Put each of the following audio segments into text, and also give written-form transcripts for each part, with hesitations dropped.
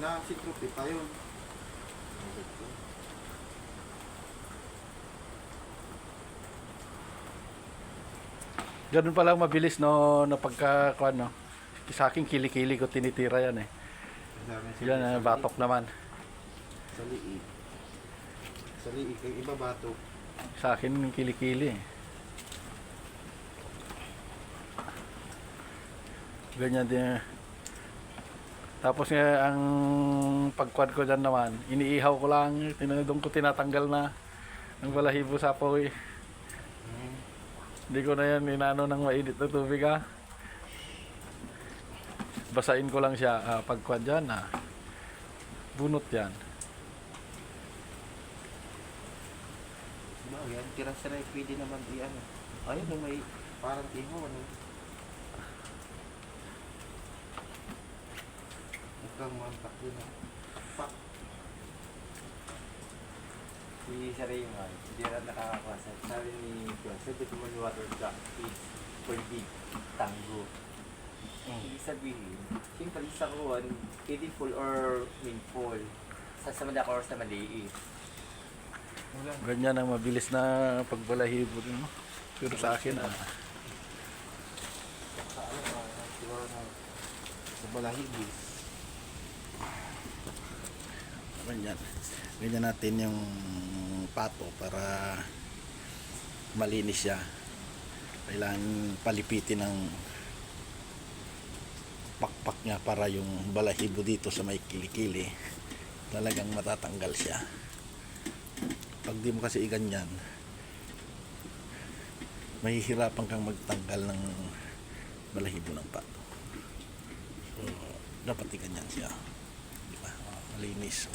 na, si Trupi pa yun. Ganun pa lang mabilis no, na pagkakuan no. Sa akin kilikili ko tinitira yan eh. Yan batok naman. Sa liig. Sa liig, yung iba batok. Sa akin kilikili. Ganyan din. Tapos ang pagkuan ko dyan naman, iniihaw ko lang, doon ko tinatanggal na ang balahibo sa apoy. Hindi ko na yan inano ng mainit na tubig ha. Basain ko lang siya pagkuan dyan bunot yan. Diba, yan, tira sa rin, pwede naman iyan. Ayun, no, may parang iho, ano. Ikang mantak din, ha. Pak. Si Saraymar, hindi na nakakakwasa. Sabi ni John, sabi ko man water duck is for big tango. Ibig sabihin, siyempre sa kuwan, pitiful or meanful. Sa malaki or sa maliit. Ganyan ang mabilis na pagbalahibo no? Pero sa akin Sa ano, siguro na, sa balahibis. ganyan. Ganyan natin yung pato para malinis siya. Kailangan palipitin ng pakpak niya para yung balahibo dito sa may kilikili talagang matatanggal siya. Pag di mo kasi iganyan, mahihirapan kang magtanggal ng balahibo ng pato. So, dapat iganyan siya. Diba? Malinis.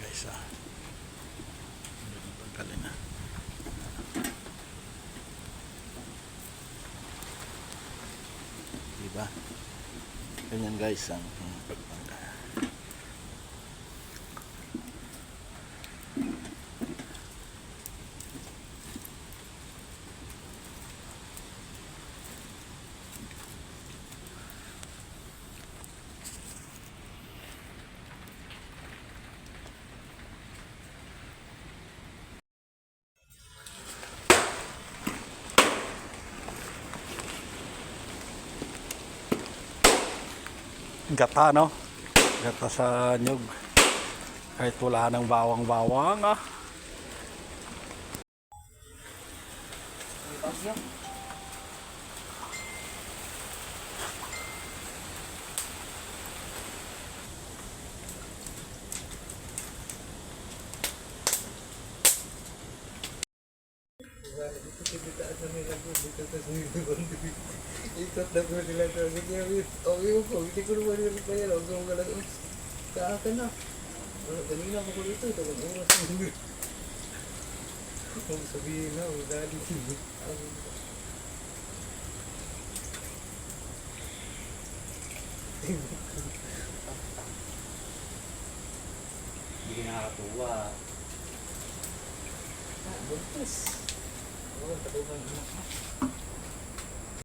Guys, tanggalin na. Diba? Ganyan guys ang pagtanggal. Gata no? Gata sa nyug. Kahit wala ng bawang-bawang Ikot na ko sila sa kanya. Okay ko, hindi ko naman yung kaya. Huwag mo ka lang. Sa akin na. Kanina ko dito. Tagang oras. Huwag sabihin na. Huwag dali. Hindi ka nakakatuwa. Buntis. Oo, tabi mo yung anak mo.